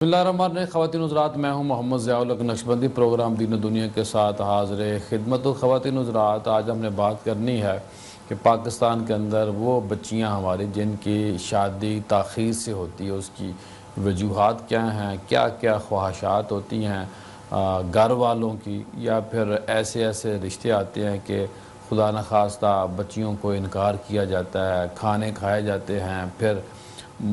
بسم اللہ الرحمن الرحیم۔ خواتین حضرات، میں ہوں محمد ضیاء الحق نقشبندی، پروگرام دین و دنیا کے ساتھ حاضر خدمت ہوں۔ خواتین حضرات، آج ہم نے بات کرنی ہے کہ پاکستان کے اندر وہ بچیاں ہماری جن کی شادی تاخیر سے ہوتی ہے، اس کی وجوہات کیا ہیں، کیا کیا خواہشات ہوتی ہیں گھر والوں کی، یا پھر ایسے رشتے آتے ہیں کہ خدا نخواستہ بچیوں کو انکار کیا جاتا ہے، کھانے کھائے جاتے ہیں، پھر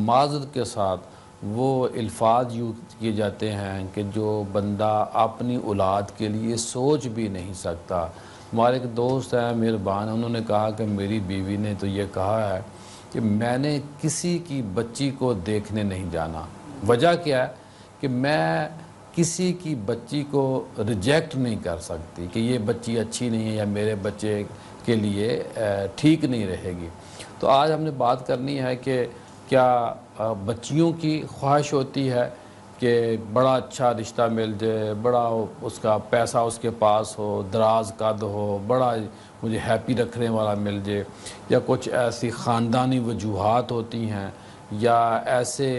معذرت کے ساتھ وہ الفاظ یوز کیے جاتے ہیں کہ جو بندہ اپنی اولاد کے لیے سوچ بھی نہیں سکتا۔ ہمارے ایک دوست ہیں مہربان، انہوں نے کہا کہ میری بیوی نے تو یہ کہا ہے کہ میں نے کسی کی بچی کو دیکھنے نہیں جانا۔ وجہ کیا ہے کہ میں کسی کی بچی کو ریجیکٹ نہیں کر سکتی کہ یہ بچی اچھی نہیں ہے یا میرے بچے کے لیے ٹھیک نہیں رہے گی۔ تو آج ہم نے بات کرنی ہے کہ کیا بچیوں کی خواہش ہوتی ہے کہ بڑا اچھا رشتہ مل جائے، بڑا اس کا پیسہ اس کے پاس ہو، دراز قد ہو، بڑا مجھے ہیپی رکھنے والا مل جائے، یا کچھ ایسی خاندانی وجوہات ہوتی ہیں، یا ایسے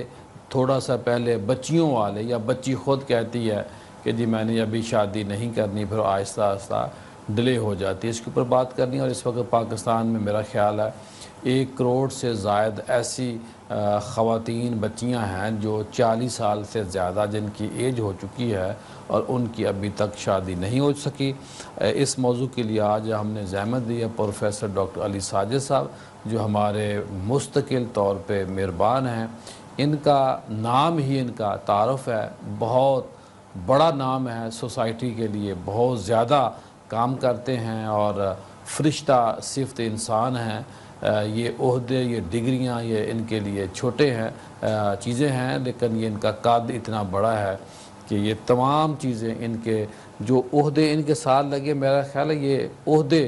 تھوڑا سا پہلے بچیوں والے یا بچی خود کہتی ہے کہ جی میں نے ابھی شادی نہیں کرنی، پھر آہستہ آہستہ ڈیلے ہو جاتی ہے۔ اس کے اوپر بات کرنی ہے، اور اس وقت پاکستان میں میرا خیال ہے 1 کروڑ سے زائد ایسی خواتین بچیاں ہیں جو 40 سال سے زیادہ جن کی ایج ہو چکی ہے اور ان کی ابھی تک شادی نہیں ہو سکی۔ اس موضوع کے لیے آج ہم نے زحمت دی ہے پروفیسر ڈاکٹر علی ساجد صاحب، جو ہمارے مستقل طور پہ مہربان ہیں۔ ان کا نام ہی ان کا تعارف ہے، بہت بڑا نام ہے سوسائٹی کے لیے، بہت زیادہ کام کرتے ہیں اور فرشتہ صفت انسان ہیں۔ یہ عہدے، یہ ڈگریاں، یہ ان کے لیے چھوٹے ہیں چیزیں ہیں، لیکن یہ ان کا قد اتنا بڑا ہے کہ یہ تمام چیزیں ان کے جو عہدے ان کے ساتھ لگے، میرا خیال ہے یہ عہدے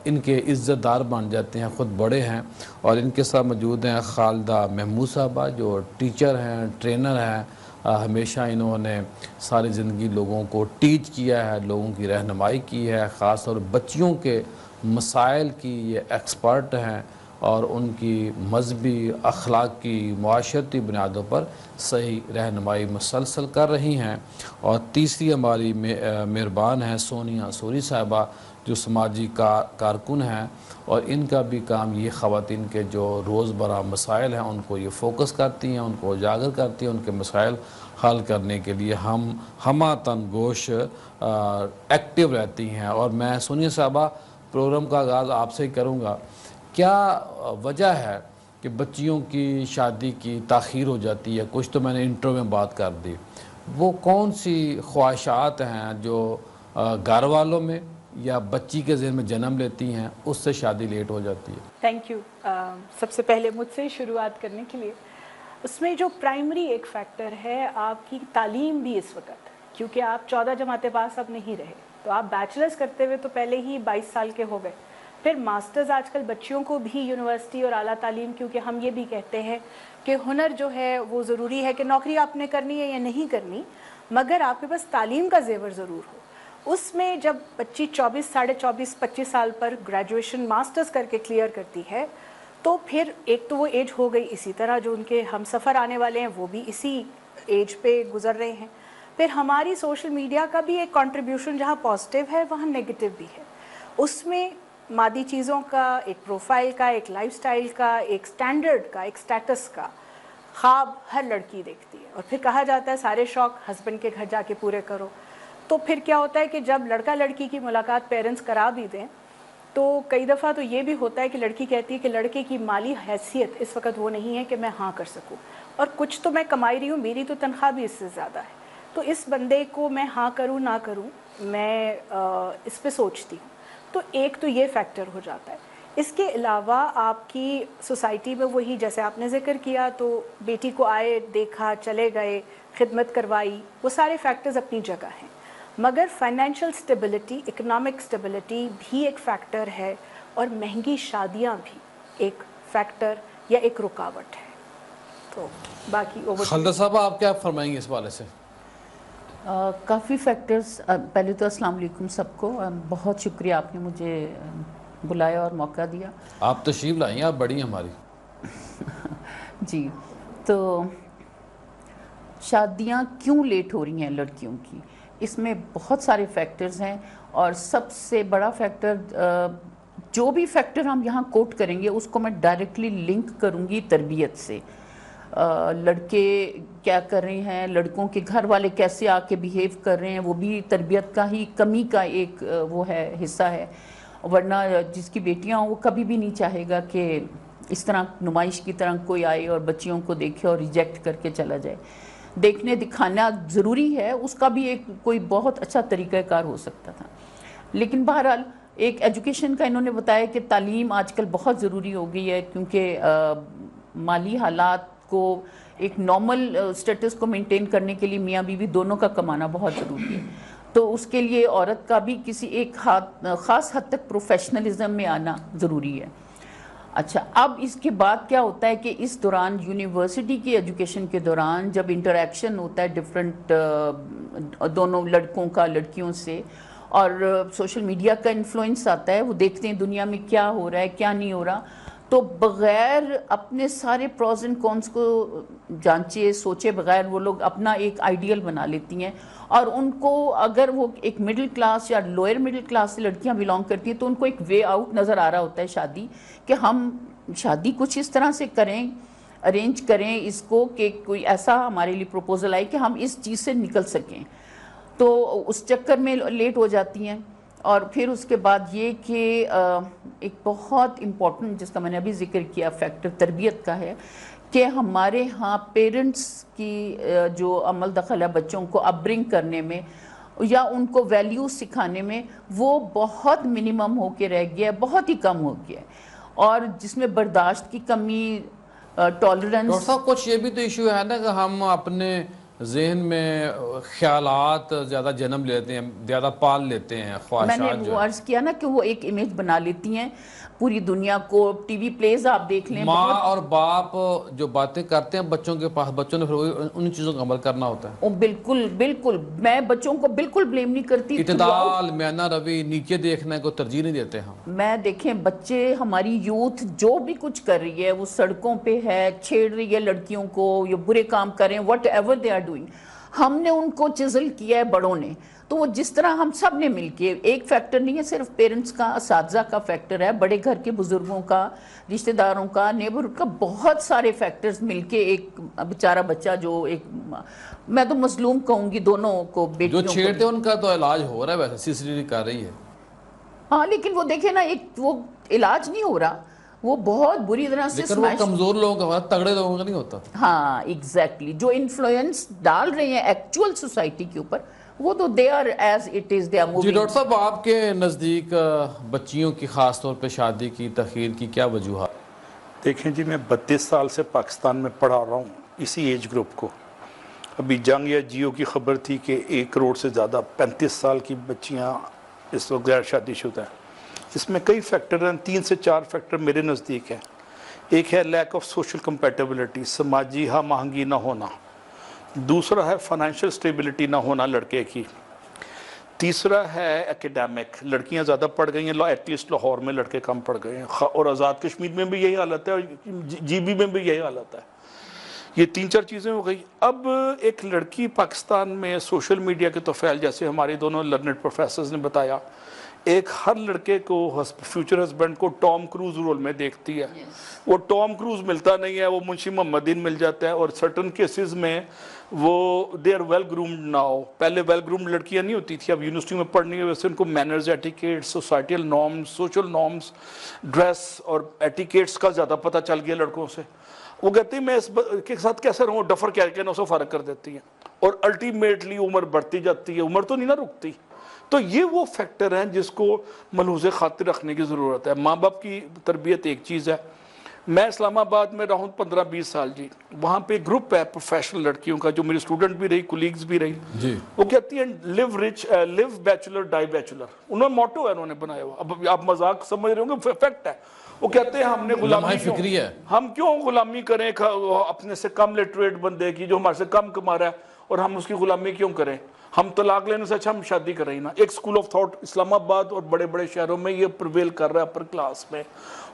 ان کے عزت دار بن جاتے ہیں، خود بڑے ہیں۔ اور ان کے ساتھ موجود ہیں خالدہ محمود صاحبہ، جو ٹیچر ہیں، ٹرینر ہیں۔ ہمیشہ انہوں نے ساری زندگی لوگوں کو ٹیچ کیا ہے، لوگوں کی رہنمائی کی ہے، خاص طور بچیوں کے مسائل کی یہ ایکسپرٹ ہیں، اور ان کی مذہبی، اخلاقی، معاشرتی بنیادوں پر صحیح رہنمائی مسلسل کر رہی ہیں۔ اور تیسری ہماری مہربان ہیں سونیا سوری صاحبہ، جو سماجی کارکن ہیں، اور ان کا بھی کام یہ خواتین کے جو روزمرہ مسائل ہیں ان کو یہ فوکس کرتی ہیں، ان کو اجاگر کرتی ہیں، ان کے مسائل حل کرنے کے لیے ہمہ تن گوش ایکٹیو رہتی ہیں۔ اور میں سونیا صاحبہ پروگرام کا آغاز آپ سے ہی کروں گا، کیا وجہ ہے کہ بچیوں کی شادی کی تاخیر ہو جاتی ہے؟ کچھ تو میں نے انٹرو میں بات کر دی، وہ کون سی خواہشات ہیں جو گھر والوں میں یا بچی کے ذہن میں جنم لیتی ہیں، اس سے شادی لیٹ ہو جاتی ہے؟ تھینک یو سب سے پہلے مجھ سے شروعات کرنے کے لیے۔ اس میں جو پرائمری ایک فیکٹر ہے آپ کی تعلیم بھی اس وقت، کیونکہ آپ 14 جماعتیں پاس اب نہیں رہے، تو آپ بیچلرز کرتے ہوئے تو پہلے ہی 22 سال کے ہو گئے، پھر ماسٹرز آج کل بچیوں کو بھی یونیورسٹی اور اعلیٰ تعلیم، کیونکہ ہم یہ بھی کہتے ہیں کہ ہنر جو ہے وہ ضروری ہے کہ نوکری آپ نے کرنی ہے یا نہیں کرنی، مگر آپ کے پاس تعلیم کا زیور ضرور ہو۔ اس میں جب بچی 24 ساڑھے 24 25 سال پر گریجویشن ماسٹرز کر کے کلیئر کرتی ہے، تو پھر ایک تو وہ ایج ہو گئی، اسی طرح جو ان کے ہم سفر آنے والے ہیں وہ بھی اسی ایج پہ گزر رہے ہیں۔ پھر ہماری سوشل میڈیا کا بھی ایک کنٹریبیوشن جہاں پازیٹیو ہے وہاں نیگیٹو بھی ہے۔ اس میں مادی چیزوں کا، ایک پروفائل کا، ایک لائف سٹائل کا، ایک سٹینڈرڈ کا، ایک سٹیٹس کا خواب ہر لڑکی دیکھتی ہے، اور پھر کہا جاتا ہے سارے شوق ہسبینڈ کے گھر جا کے پورے کرو۔ تو پھر کیا ہوتا ہے کہ جب لڑکا لڑکی کی ملاقات پیرنٹس کرا بھی دیں تو کئی دفعہ تو یہ بھی ہوتا ہے کہ لڑکی کہتی ہے کہ لڑکے کی مالی حیثیت اس وقت وہ نہیں ہے کہ میں ہاں کر سکوں، اور کچھ تو میں کمائی رہی ہوں، میری تو تنخواہ بھی اس سے زیادہ ہے، تو اس بندے کو میں ہاں کروں نہ کروں میں اس پہ سوچتی ہوں۔ تو ایک تو یہ فیکٹر ہو جاتا ہے۔ اس کے علاوہ آپ کی سوسائٹی میں وہی جیسے آپ نے ذکر کیا، تو بیٹی کو آئے دیکھا چلے گئے، خدمت کروائی، وہ سارے فیکٹرز اپنی جگہ ہیں، مگر فائنینشیل سٹیبلٹی، اکنامک سٹیبلٹی بھی ایک فیکٹر ہے، اور مہنگی شادیاں بھی ایک فیکٹر یا ایک رکاوٹ ہے۔ تو باقی خالدہ صاحب آپ کیا فرمائیں گے اس حوالے سے؟ کافی فیکٹرز۔ پہلے تو السلام علیکم سب کو، بہت شکریہ آپ نے مجھے بلایا اور موقع دیا۔ آپ تشریف لائیں، آپ بڑی ہیں ہماری۔ جی، تو شادیاں کیوں لیٹ ہو رہی ہیں لڑکیوں کی، اس میں بہت سارے فیکٹرز ہیں، اور سب سے بڑا فیکٹر جو بھی فیکٹر ہم یہاں کوٹ کریں گے اس کو میں ڈائریکٹلی لنک کروں گی تربیت سے. لڑکے کیا کر رہے ہیں، لڑکوں کے گھر والے کیسے آ کے بیہیو کر رہے ہیں، وہ بھی تربیت کا ہی کمی کا ایک وہ ہے حصہ ہے. ورنہ جس کی بیٹیاں ہوں وہ کبھی بھی نہیں چاہے گا کہ اس طرح نمائش کی طرح کوئی آئے اور بچیوں کو دیکھے اور ریجیکٹ کر کے چلا جائے. دیکھنے دکھانا ضروری ہے، اس کا بھی ایک کوئی بہت اچھا طریقہ کار ہو سکتا تھا. لیکن بہرحال ایک ایجوکیشن کا انہوں نے بتایا کہ تعلیم آج کل بہت ضروری ہو گئی ہے، کیونکہ مالی حالات کو ایک نارمل سٹیٹس کو مینٹین کرنے کے لیے میاں بیوی دونوں کا کمانا بہت ضروری ہے. تو اس کے لیے عورت کا بھی کسی ایک خاص حد تک پروفیشنلزم میں آنا ضروری ہے. اچھا، اب اس کے بعد کیا ہوتا ہے کہ اس دوران یونیورسٹی کی ایجوکیشن کے دوران جب انٹریکشن ہوتا ہے ڈفرینٹ دونوں لڑکوں کا لڑکیوں سے، اور سوشل میڈیا کا انفلوئنس آتا ہے، وہ دیکھتے ہیں دنیا میں کیا ہو رہا ہے کیا نہیں ہو رہا، تو بغیر اپنے سارے پروز اینڈ کونس کو جانچے سوچے بغیر وہ لوگ اپنا ایک آئیڈیل بنا لیتی ہیں. اور ان کو اگر وہ ایک مڈل کلاس یا لوئر مڈل کلاس سے لڑکیاں بیلانگ کرتی ہیں تو ان کو ایک وے آؤٹ نظر آ رہا ہوتا ہے شادی، کہ ہم شادی کچھ اس طرح سے کریں، ارینج کریں اس کو کہ کوئی ایسا ہمارے لیے پروپوزل آئے کہ ہم اس چیز سے نکل سکیں. تو اس چکر میں لیٹ ہو جاتی ہیں. اور پھر اس کے بعد یہ کہ ایک بہت امپورٹنٹ جس کا میں نے ابھی ذکر کیا فیکٹر تربیت کا ہے، کہ ہمارے ہاں پیرنٹس کی جو عمل دخل ہے بچوں کو اپ برنگ کرنے میں یا ان کو ویلیوز سکھانے میں، وہ بہت منیمم ہو کے رہ گیا ہے، بہت ہی کم ہو گیا ہے. اور جس میں برداشت کی کمی، ٹالرنس. ڈاکٹر صاحب کچھ یہ بھی تو ایشو ہے نا کہ ہم اپنے ذہن میں خیالات زیادہ جنم لیتے ہیں، زیادہ پال لیتے ہیں خواہشات. میں نے وہ عرض کیا نا کہ وہ ایک امیج بنا لیتی ہیں پوری دنیا کو. ٹی وی پلیز آپ دیکھ لیں، ماں اور باپ جو باتیں کرتے ہیں بچوں کے پاس، بچوں نے پھر ان چیزوں کا عمل کرنا ہوتا ہے. بالکل بالکل، میں بچوں کو بالکل بلیم نہیں کرتی. اعتدال، میانہ روی، نیچے دیکھنے کو ترجیح نہیں دیتے ہم. میں دیکھیں بچے، ہماری یوتھ جو بھی کچھ کر رہی ہے، وہ سڑکوں پہ ہے، چھیڑ رہی ہے لڑکیوں کو، یا برے کام کر رہے ہیں، whatever they are doing, ہم نے ان کو چزل کیا ہے بڑوں نے. تو وہ جس طرح ہم سب نے مل کے، ایک فیکٹر نہیں ہے صرف پیرنٹس کا، اساتذہ کا فیکٹر ہے، بڑے گھر کے بزرگوں کا، رشتہ داروں کا، نیبرہڈ کا، بہت سارے فیکٹرز مل کے ایک بیچارہ بچہ جو ایک، میں تو مظلوم کہوں گی دونوں کو، بیٹیوں جو کو. چھیڑتے ان کا تو علاج ہو رہا ہے، ویسے CCTV کر رہی ہے. ہاں لیکن وہ دیکھیں نا، ایک وہ علاج نہیں ہو رہا، وہ بہت بری طرح سے لیکن وہ کمزور لوگوں کا ہوتا، تگڑے لوگوں کا نہیں ہوتا. ہاں ایگزیکٹلی، جو انفلوئنس ڈال رہے ہیں ایکچوئل سوسائٹی کے اوپر، وہ تو they are as it is, they are moving. جی ڈاکٹر صاحب، آپ کے نزدیک بچیوں کی خاص طور پہ شادی کی تاخیر کی کیا وجوہات؟ دیکھیں جی، میں 32 سال سے پاکستان میں پڑھا رہا ہوں اسی ایج گروپ کو. ابھی جنگ یا جیو کی خبر تھی کہ 1 کروڑ سے زیادہ 35 سال کی بچیاں اس وقت غیر شادی شدہ ہیں. اس میں کئی فیکٹر ہیں، 3 سے 4 فیکٹر میرے نزدیک ہیں. ایک ہے لیک آف سوشل کمپیٹیبلٹی، سماجی ہم آہنگی نہ ہونا. دوسرا ہے فائنینشیل سٹیبلٹی نہ ہونا لڑکے کی. تیسرا ہے ایکیڈیمک، لڑکیاں زیادہ پڑھ گئی ہیں، ایٹ لیسٹ لاہور میں لڑکے کم پڑھ گئے ہیں، اور آزاد کشمیر میں بھی یہی حالت ہے، اور GB میں بھی یہی حالت ہے. یہ 3-4 چیزیں ہو گئی. اب ایک لڑکی پاکستان میں سوشل میڈیا کے توفیل، جیسے ہمارے دونوں لرنڈ پروفیسرز نے بتایا، ایک ہر لڑکے کو فیوچر ہسبینڈ کو ٹام کروز رول میں دیکھتی ہے. وہ ٹام کروز ملتا نہیں ہے، وہ منشی محمدین مل جاتا ہے. اور سرٹن کیسز میں وہ they are well groomed now. پہلے ویل گرومڈ لڑکیاں نہیں ہوتی تھی، اب یونیورسٹی میں پڑھنی ہے، ویسے ان کو manners, etiquettes, societal norms, social norms, dress اور ایٹیکیٹس کا زیادہ پتہ چل گیا لڑکوں سے. وہ کہتے ہیں میں اس کے ساتھ کیسے رہوں، ڈفر کہہ کے اسے فارغ کر دیتی ہیں، اور الٹیمیٹلی عمر بڑھتی جاتی ہے، عمر تو نہیں نہ رکتی. تو یہ وہ فیکٹر ہیں جس کو ملحوظ خاطر رکھنے کی ضرورت ہے. ماں باپ کی تربیت ایک چیز ہے. میں اسلام آباد میں رہا ہوں 15-20 سال جی. وہاں پہ گروپ ہے پروفیشنل لڑکیوں کا جو میری اسٹوڈنٹ بھی رہی، کولیگز بھی رہی جی. وہ کہتی ہیں لیو رچ، لیو بیچلر، ڈائی بیچلر. انہوں نے موٹو ہے انہوں نے بنایا ہوا. اب آپ مذاق سمجھ رہے ہوں گے، فیکٹ ہے. وہ کہتے ہیں ہم نے غلامی فکری ہے، ہم کیوں غلامی کریں اپنے سے کم لٹریٹ بندے کی جو ہمارے سے کم کما رہا ہے، اور ہم اس کی غلامی کیوں کریں؟ ہم طلاق لینے سے اچھا ہم شادی کریں نا. ایک اسکول آف تھاٹ اسلام آباد اور بڑے بڑے شہروں میں یہ پرویل کر رہا ہے اپر کلاس میں.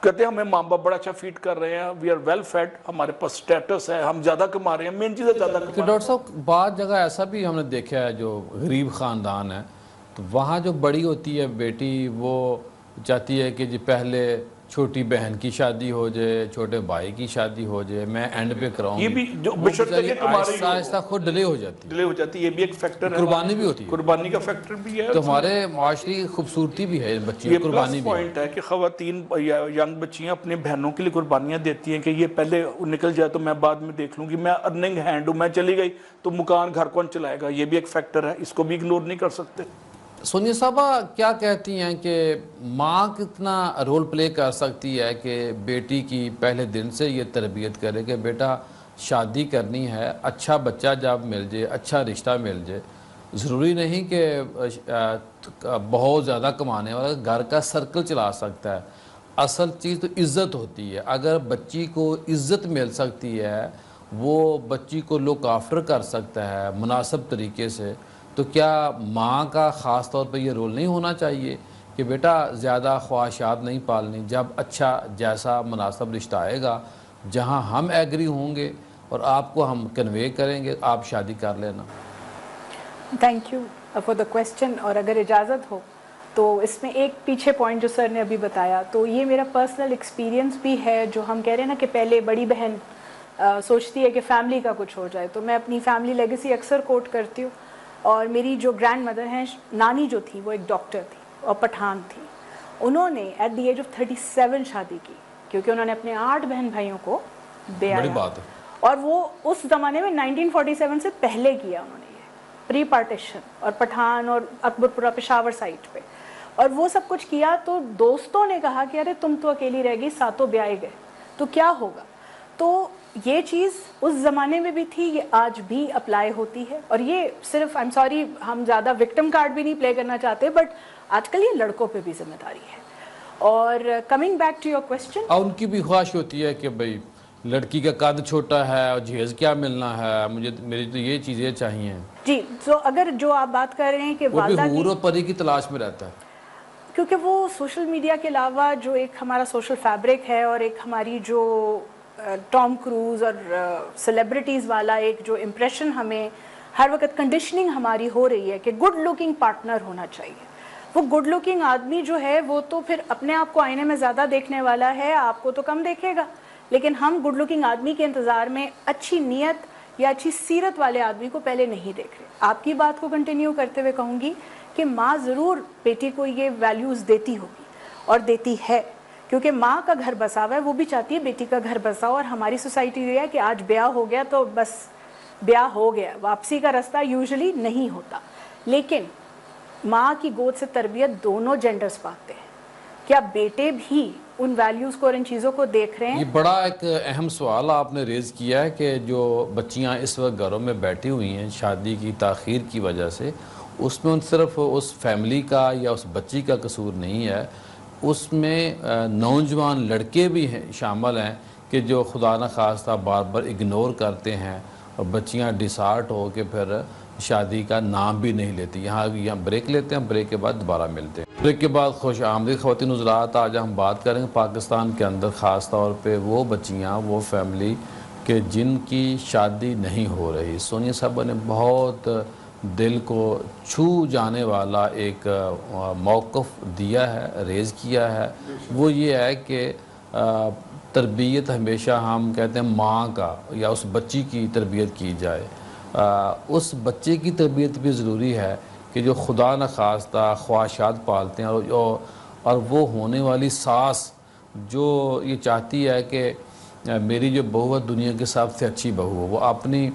کہتے ہیں ہمیں ماں باپ بڑا اچھا فیڈ کر رہے ہیں, وی آر ویل فیڈ, ہمارے پاس سٹیٹس ہے, ہم زیادہ کما رہے ہیں, مین چیز ہے زیادہ کما رہے ہیں. ڈاکٹر صاحب بعض جگہ ایسا بھی ہم نے دیکھا ہے جو غریب خاندان ہے تو وہاں جو بڑی ہوتی ہے بیٹی وہ چاہتی ہے کہ جی پہلے چھوٹی بہن کی شادی ہو جائے, چھوٹے بھائی کی شادی ہو جائے, میں اینڈ پہ کراؤں یہ گی. بھی جو وہ بشرطے کہ بیچاری تمہاری آہستہ آہستہ خود ڈیلے ہو جاتی ہے, ڈیلے ہو جاتی ہے, یہ بھی ایک فیکٹر ہے. قربانی بھی ہوتی ہے, قربانی کا فیکٹر بھی ہے. تو ہمارے معاشری خوبصورتی بھی ہے بچیوں یہ کی, پلس قربانی بھی ہے. پوائنٹ ہے کہ خواتین یا ینگ بچیاں اپنے بہنوں کے لیے قربانیاں دیتی ہیں کہ یہ پہلے نکل جائے تو میں بعد میں دیکھ لوں گی, میں ارننگ ہینڈ ہوں, میں چلی گئی تو مکان گھر کون چلائے گا. یہ بھی ایک فیکٹر ہے, اس کو بھی اگنور نہیں کر سکتے. سونیا صاحبہ کیا کہتی ہیں کہ ماں کتنا رول پلے کر سکتی ہے کہ بیٹی کی پہلے دن سے یہ تربیت کرے کہ بیٹا شادی کرنی ہے, اچھا بچہ جب مل جائے, اچھا رشتہ مل جائے, ضروری نہیں کہ بہت زیادہ کمانے والا, گھر کا سرکل چلا سکتا ہے. اصل چیز تو عزت ہوتی ہے. اگر بچی کو عزت مل سکتی ہے, وہ بچی کو لک آفٹر کر سکتا ہے مناسب طریقے سے, تو کیا ماں کا خاص طور پہ یہ رول نہیں ہونا چاہیے کہ بیٹا زیادہ خواہشات نہیں پالنی, جب اچھا جیسا مناسب رشتہ آئے گا جہاں ہم ایگری ہوں گے اور آپ کو ہم کنوے کریں گے, آپ شادی کر لینا. Thank you for the question. اور اگر اجازت ہو تو اس میں ایک پیچھے پوائنٹ جو سر نے ابھی بتایا, تو یہ میرا پرسنل ایکسپیرینس بھی ہے. جو ہم کہہ رہے ہیں نا کہ پہلے بڑی بہن سوچتی ہے کہ فیملی کا کچھ ہو جائے, تو میں اپنی فیملی لیگیسی اکثر کوٹ کرتی ہوں. اور میری جو گرینڈ مدر ہیں, نانی جو تھی وہ ایک ڈاکٹر تھی اور پٹھان تھی. انہوں نے ایٹ دی ایج آف 37 شادی کی, کیونکہ انہوں نے اپنے 8 بہن بھائیوں کو بیایا. بڑی بات ہے. اور وہ اس زمانے میں 1947 سے پہلے کیا انہوں نے, یہ پری پارٹیشن, اور پٹھان اور اکبر پورہ پشاور سائٹ پہ, اور وہ سب کچھ کیا. تو دوستوں نے کہا کہ ارے تم تو اکیلی رہ گئی, ساتوں بیائے گئے تو کیا ہوگا. تو یہ چیز اس زمانے میں بھی تھی, یہ آج بھی اپلائی ہوتی ہے. اور یہ صرف آئی ایم سوری ہم زیادہ وکٹم کارڈ بھی نہیں پلے کرنا چاہتے, بٹ آج کل یہ لڑکوں پہ بھی ذمہ داری ہے. اور coming back to your question, ان کی بھی خواہش ہوتی ہے کہ بھئی لڑکی کا قد چھوٹا ہے اور جہیز کیا ملنا ہے, مجھے میری تو یہ چیزیں چاہیے. جی, تو اگر جو آپ بات کر رہے ہیں کہ وہ بھی والدہ حور و پری کی تلاش میں رہتا ہے, کیونکہ وہ سوشل میڈیا کے علاوہ جو ایک ہمارا سوشل فیبرک ہے, اور ایک ہماری جو ٹام کروز اور سیلیبریٹیز والا ایک جو امپریشن ہمیں ہر وقت کنڈیشننگ ہماری ہو رہی ہے کہ گڈ لکنگ پارٹنر ہونا چاہیے. وہ گڈ لکنگ آدمی جو ہے وہ تو پھر اپنے آپ کو آئینے میں زیادہ دیکھنے والا ہے, آپ کو تو کم دیکھے گا. لیکن ہم گڈ لکنگ آدمی کے انتظار میں اچھی نیت یا اچھی سیرت والے آدمی کو پہلے نہیں دیکھ رہے. آپ کی بات کو کنٹینیو کرتے ہوئے کہوں گی کہ ماں ضرور بیٹی کو یہ ویلیوز دیتی ہوگی اور دیتی ہے, کیونکہ ماں کا گھر بسا ہوا ہے, وہ بھی چاہتی ہے بیٹی کا گھر بسا ہو. اور ہماری سوسائٹی یہ ہے کہ آج بیاہ ہو گیا تو بس بیاہ ہو گیا, واپسی کا رستہ یوزلی نہیں ہوتا. لیکن ماں کی گود سے تربیت دونوں جینڈرز پاتے ہیں. کیا بیٹے بھی ان ویلیوز کو اور ان چیزوں کو دیکھ رہے ہیں؟ یہ بڑا ایک اہم سوال آپ نے ریز کیا ہے کہ جو بچیاں اس وقت گھروں میں بیٹھی ہوئی ہیں شادی کی تاخیر کی وجہ سے, اس میں صرف اس فیملی کا یا اس بچی کا قصور نہیں ہے, اس میں نوجوان لڑکے بھی ہیں شامل ہیں کہ جو خدا نخواستہ بار بار اگنور کرتے ہیں اور بچیاں ڈسارٹ ہو کے پھر شادی کا نام بھی نہیں لیتی. یہاں بریک لیتے ہیں, بریک کے بعد دوبارہ ملتے ہیں. بریک کے بعد خوش آمدید خواتین حضرات. آج ہم بات کریں گے پاکستان کے اندر خاص طور پہ وہ بچیاں, وہ فیملی کہ جن کی شادی نہیں ہو رہی. سونیا صاحبہ نے بہت دل کو چھو جانے والا ایک موقف دیا ہے, ریز کیا ہے. وہ یہ ہے کہ تربیت ہمیشہ ہم کہتے ہیں ماں کا یا اس بچی کی تربیت کی جائے. اس بچے کی تربیت بھی ضروری ہے کہ جو خدا نخواستہ خواہشات پالتے ہیں, اور وہ ہونے والی ساس جو یہ چاہتی ہے کہ میری جو بہو ہے دنیا کے سب سے اچھی بہو ہو, وہ اپنی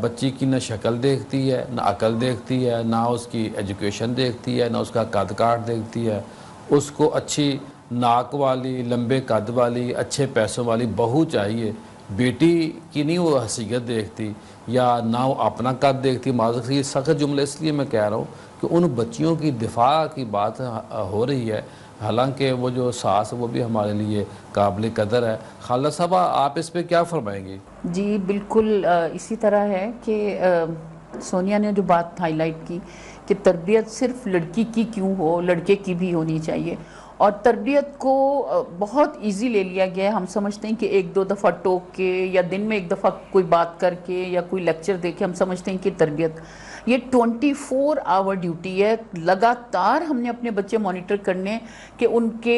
بچی کی نہ شکل دیکھتی ہے, نہ عقل دیکھتی ہے, نہ اس کی ایجوکیشن دیکھتی ہے, نہ اس کا قد کاٹ دیکھتی ہے. اس کو اچھی ناک والی, لمبے قد والی, اچھے پیسوں والی بہو چاہیے. بیٹی کی نہیں وہ حیثیت دیکھتی یا نہ وہ اپنا قد دیکھتی. معذرت یہ سخت جملہ اس لیے میں کہہ رہا ہوں کہ ان بچیوں کی دفاع کی بات ہو رہی ہے, حالانکہ وہ جو ساس وہ بھی ہمارے لیے قابل قدر ہے. خالدہ صاحبہ آپ اس پہ کیا فرمائیں گی؟ جی بالکل اسی طرح ہے کہ سونیا نے جو بات ہائی لائٹ کی کہ تربیت صرف لڑکی کی کیوں ہو، لڑکے کی بھی ہونی چاہیے، اور تربیت کو بہت ایزی لے لیا گیا ہے. ہم سمجھتے ہیں کہ ایک دو دفعہ ٹوک کے یا دن میں ایک دفعہ کوئی بات کر کے یا کوئی لیکچر دے کے ہم سمجھتے ہیں کہ تربیت. یہ 24 آور ڈیوٹی ہے. لگاتار ہم نے اپنے بچے مانیٹر کرنے کہ ان کے